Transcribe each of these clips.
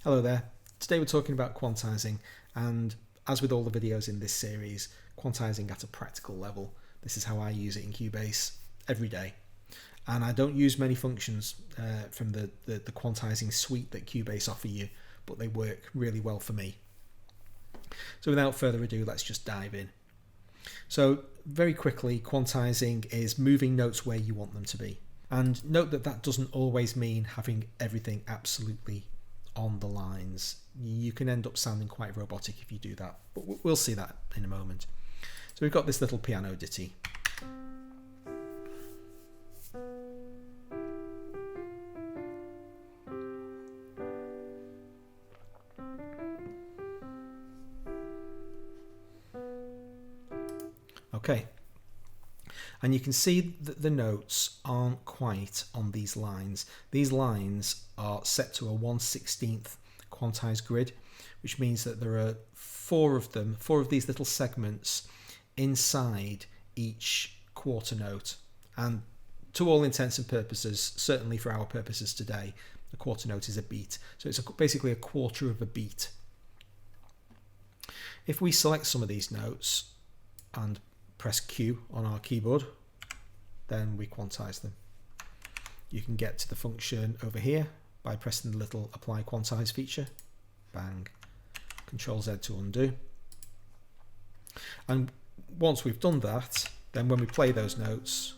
Hello there. Today we're talking about quantizing, and as with all the videos in this series, quantizing at a practical level. This is how I use it in Cubase every day. And I don't use many functions from the quantizing suite that Cubase offer you, but they work really well for me. So without further ado, let's just dive in. So very quickly, quantizing is moving notes where you want them to be. And note that that doesn't always mean having everything absolutely on the lines. You can end up sounding quite robotic if you do that, but we'll see that in a moment. So we've got this little piano ditty. Okay, and you can see that the notes aren't quite on these lines. These lines are set to a 1/16th quantized grid, which means that there are four of these little segments inside each quarter note. And to all intents and purposes, certainly for our purposes today, a quarter note is a beat. So it's basically a quarter of a beat. If we select some of these notes and press Q on our keyboard, then we quantize them. You can get to the function over here by pressing the little apply quantize feature. Bang. Control Z to undo. And once we've done that, then when we play those notes,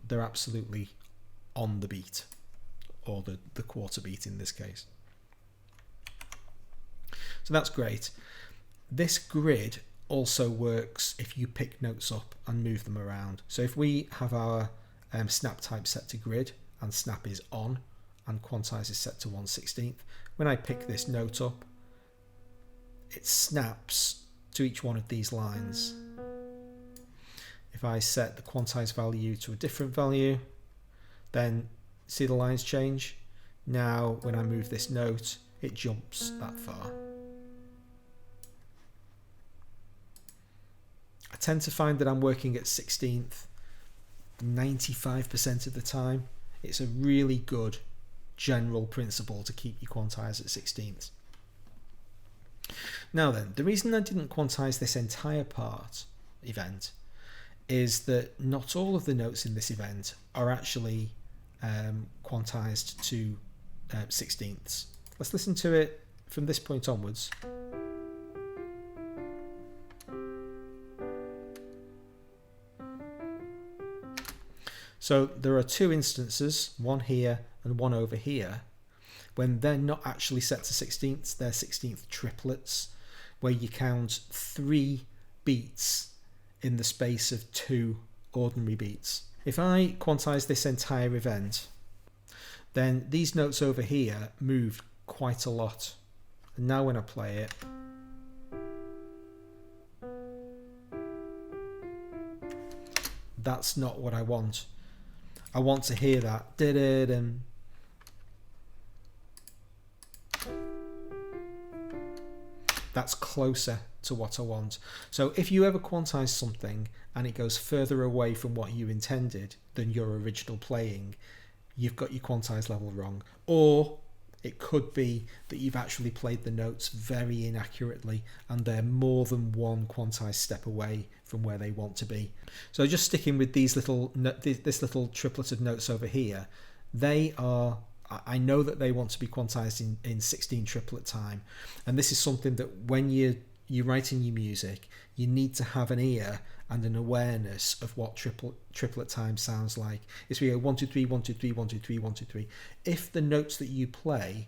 they're absolutely on the beat, or the quarter beat in this case. So that's great. This grid also works if you pick notes up and move them around. So if we have our snap type set to grid and snap is on and quantize is set to 1/16th, when I pick this note up, it snaps to each one of these lines. If I set the quantize value to a different value, then see the lines change. Now when I move this note, it jumps that far. I tend to find that I'm working at 16th 95% of the time. It's a really good general principle to keep your quantize at 16ths. Now then, the reason I didn't quantize this entire event is that not all of the notes in this event are actually quantized to 16ths. Let's listen to it from this point onwards. So there are two instances, one here and one over here, when they're not actually set to 16ths, they're 16th triplets, where you count 3 beats in the space of 2 ordinary beats. If I quantize this entire event, then these notes over here moved quite a lot. And now when I play it, that's not what I want. I want to hear that da-da-dum. That's closer to what I want. So if you ever quantize something and it goes further away from what you intended than your original playing, you've got your quantize level wrong. Or it could be that you've actually played the notes very inaccurately and they're more than one quantized step away from where they want to be. So just sticking with this little triplet of notes over here, I know that they want to be quantized in 16 triplet time, and this is something that when you're writing your music, you need to have an ear and an awareness of what triplet time sounds like. It's we go 1 2 3 1 2 3 1 2 3 1 2 3. If the notes that you play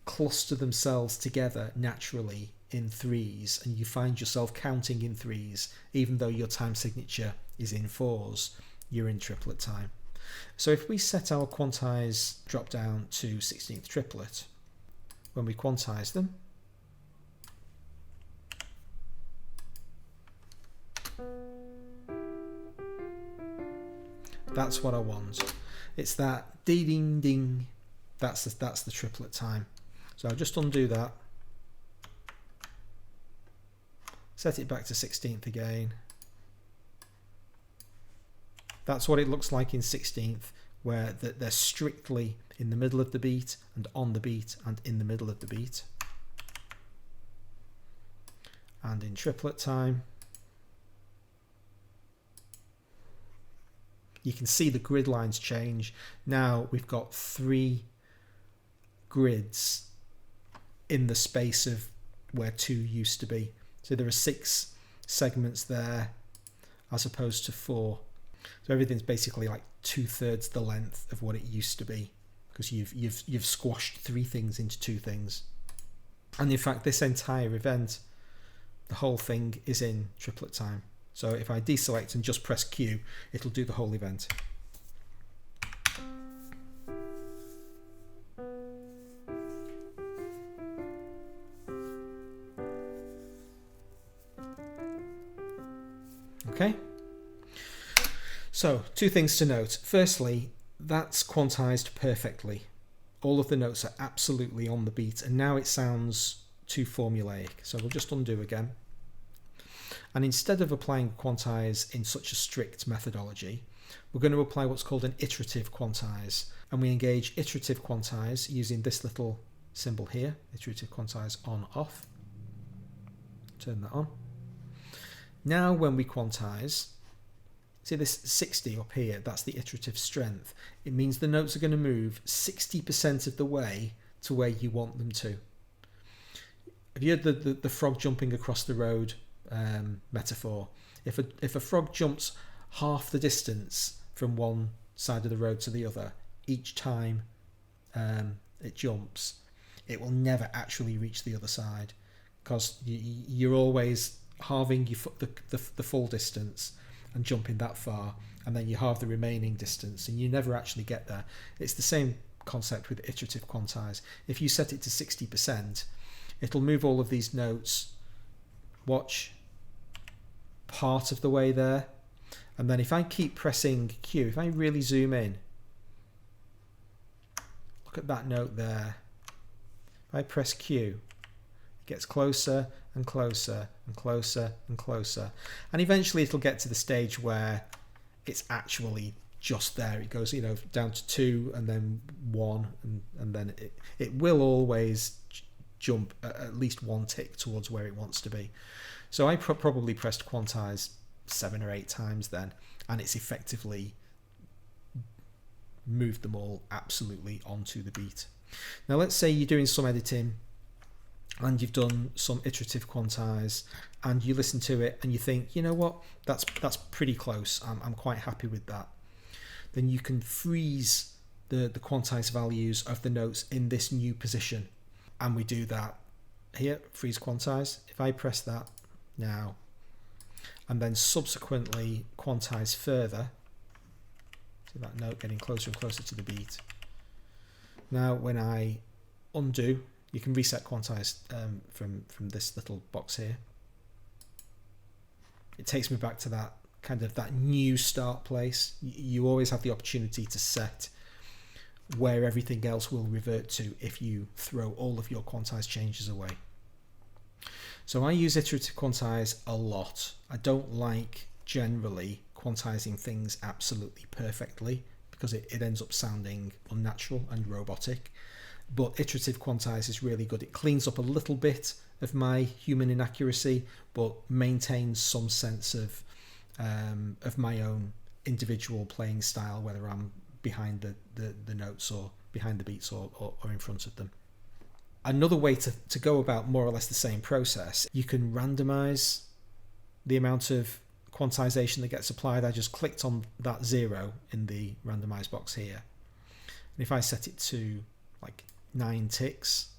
cluster themselves together naturally in 3s, and you find yourself counting in 3s, even though your time signature is in 4s, you're in triplet time. So if we set our quantize drop down to 16th triplet, when we quantize them, that's what I want. It's that ding ding ding. That's the triplet time. So I'll just undo that. Set it back to 16th again. That's what it looks like in 16th, where they're strictly in the middle of the beat, and on the beat, and in the middle of the beat. And in triplet time, you can see the grid lines change. Now we've got 3 grids in the space of where 2 used to be. So there are 6 segments there as opposed to 4. So everything's basically like 2/3 the length of what it used to be, because you've squashed 3 things into 2 things. And in fact, this entire event, the whole thing is in triplet time. So if I deselect and just press Q, it'll do the whole event. Okay. So 2 things to note. Firstly, that's quantized perfectly. All of the notes are absolutely on the beat, and now it sounds too formulaic. So we'll just undo again. And instead of applying quantize in such a strict methodology, we're going to apply what's called an iterative quantize. And we engage iterative quantize using this little symbol here, iterative quantize on off. Turn that on. Now when we quantize, see this 60 up here, that's the iterative strength. It means the notes are going to move 60% of the way to where you want them to. Have you heard the frog jumping across the road metaphor? If a frog jumps half the distance from one side of the road to the other, each time it jumps, it will never actually reach the other side, because you're always halving the full distance and jumping that far, and then you halve the remaining distance, and you never actually get there. It's the same concept with iterative quantize. If you set it to 60%, it'll move all of these notes, watch, part of the way there, and then if I keep pressing Q, if I really zoom in, look at that note there. If I press Q, it gets closer and closer and closer and closer, and eventually it'll get to the stage where it's actually just there. It goes, down to 2 and then 1, and then it will always jump at least 1 tick towards where it wants to be. So I probably pressed quantize 7 or 8 times then, and it's effectively moved them all absolutely onto the beat. Now let's say you're doing some editing and you've done some iterative quantize, and you listen to it and you think, you know what, that's pretty close, I'm quite happy with that. Then you can freeze the quantize values of the notes in this new position, and we do that here, freeze quantize. If I press that now and then subsequently quantize further, see that note getting closer and closer to the beat. Now when I undo, you can reset quantize from this little box here. It takes me back to that kind of that new start place. You always have the opportunity to set where everything else will revert to if you throw all of your quantize changes away. So I use iterative quantize a lot. I don't like generally quantizing things absolutely perfectly, because it ends up sounding unnatural and robotic. But iterative quantize is really good. It cleans up a little bit of my human inaccuracy, but maintains some sense of my own individual playing style, whether I'm behind the notes or behind the beats or in front of them. Another way to go about more or less the same process, you can randomize the amount of quantization that gets applied. I just clicked on that 0 in the randomize box here. And if I set it to like 9 ticks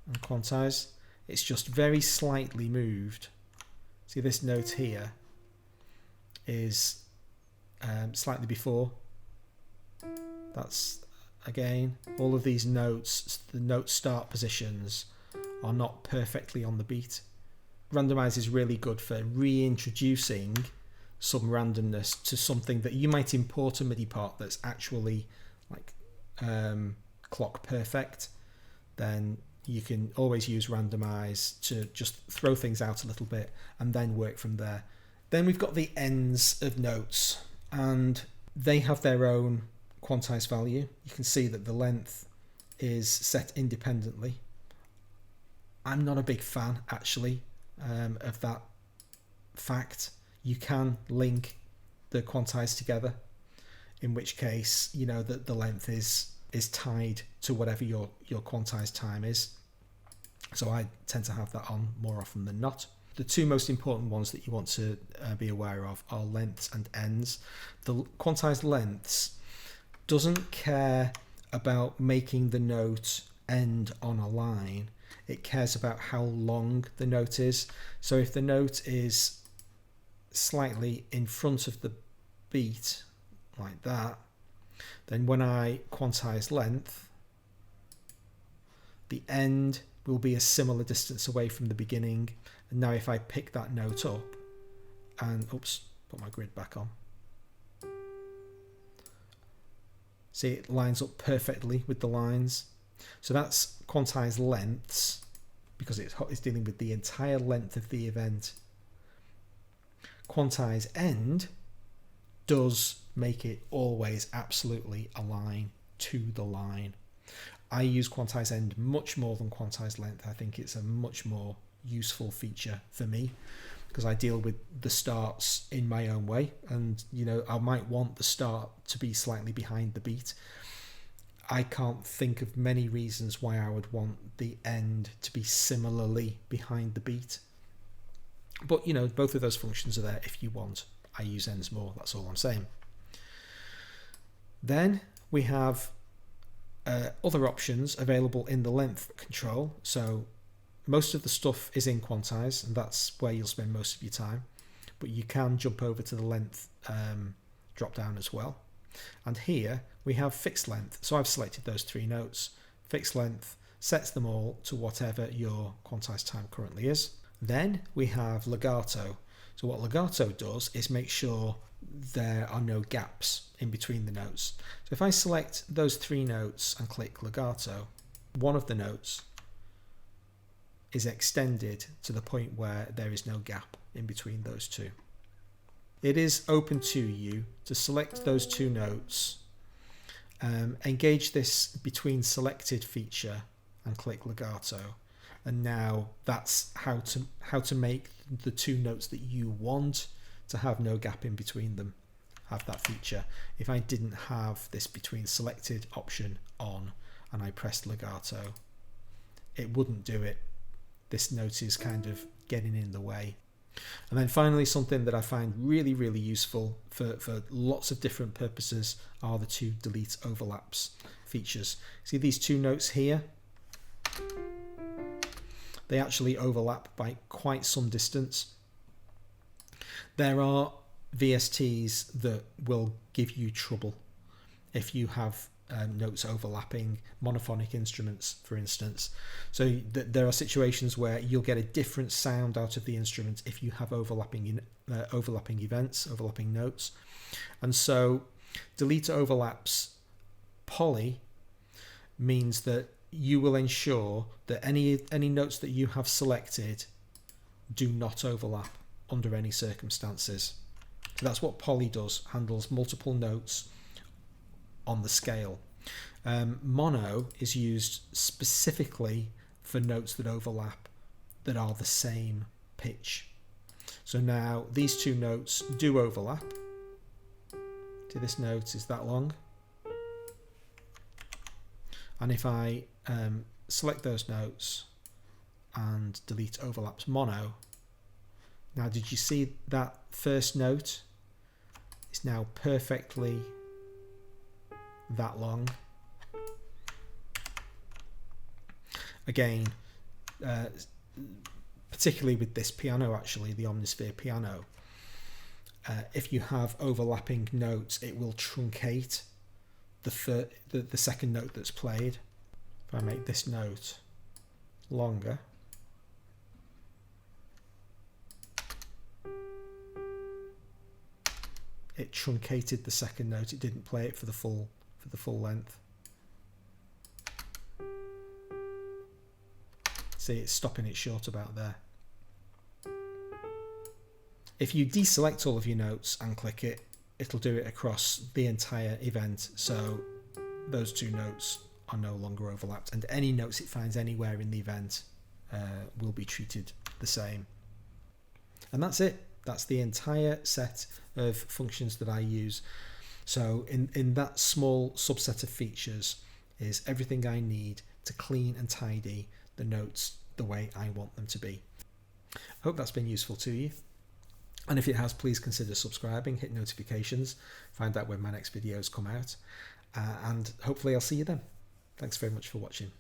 and quantize, it's just very slightly moved. See, this note here is slightly before. That's, again, all of these notes, the note start positions are not perfectly on the beat. Randomize is really good for reintroducing some randomness to something that you might import a MIDI part that's actually like clock perfect. Then you can always use randomize to just throw things out a little bit and then work from there. Then we've got the ends of notes, and they have their own quantize value, you can see that the length is set independently. I'm not a big fan actually of that fact. You can link the quantize together, in which case, you know, that the length is tied to whatever your quantized time is. So I tend to have that on more often than not. The two most important ones that you want to be aware of are lengths and ends. The quantized lengths doesn't care about making the note end on a line. It cares about how long the note is. So if the note is slightly in front of the beat, like that, then when I quantize length, the end will be a similar distance away from the beginning. And now if I pick that note up and, oops, put my grid back on. See, it lines up perfectly with the lines. So that's quantized lengths, because it's dealing with the entire length of the event. Quantize end does make it always absolutely align to the line. I use quantize end much more than quantize length. I think it's a much more useful feature for me, because I deal with the starts in my own way, and you know, I might want the start to be slightly behind the beat. I can't think of many reasons why I would want the end to be similarly behind the beat. But you know, both of those functions are there if you want. I use ends more, that's all I'm saying. Then we have other options available in the length control. So most of the stuff is in quantize, and that's where you'll spend most of your time. But you can jump over to the length drop down as well. And here we have fixed length. So I've selected those three notes. Fixed length sets them all to whatever your quantized time currently is. Then we have legato. So what legato does is make sure there are no gaps in between the notes. So if I select those three notes and click legato, one of the notes is extended to the point where there is no gap in between those two. It is open to you to select those two notes, engage this between selected feature and click legato. And now that's how to make the two notes that you want to have no gap in between them have that feature. If I didn't have this between selected option on and I pressed legato, it wouldn't do it. This note is kind of getting in the way. And then finally, something that I find really, really useful for lots of different purposes are the two delete overlaps features. See these two notes here? They actually overlap by quite some distance. There are VSTs that will give you trouble if you have notes overlapping, monophonic instruments, for instance. So there are situations where you'll get a different sound out of the instrument if you have overlapping events, overlapping notes. And so delete overlaps poly means that you will ensure that any notes that you have selected do not overlap under any circumstances. So that's what poly does, handles multiple notes on the scale. Mono is used specifically for notes that overlap, that are the same pitch. So now these two notes do overlap. See, this note is that long. And if I select those notes and delete overlaps mono, now did you see that first note is now perfectly that long? Again, particularly with this piano, actually, the Omnisphere piano, if you have overlapping notes, it will truncate the second note that's played. If I make this note longer, it truncated the second note. It didn't play it for the full length. See, it's stopping it short about there. If you deselect all of your notes and click it, it'll do it across the entire event. So those two notes are no longer overlapped, and any notes it finds anywhere in the event will be treated the same. And that's it. That's the entire set of functions that I use. So in that small subset of features is everything I need to clean and tidy the notes the way I want them to be. I hope that's been useful to you. And if it has, please consider subscribing, hit notifications, find out when my next videos come out, and hopefully I'll see you then. Thanks very much for watching.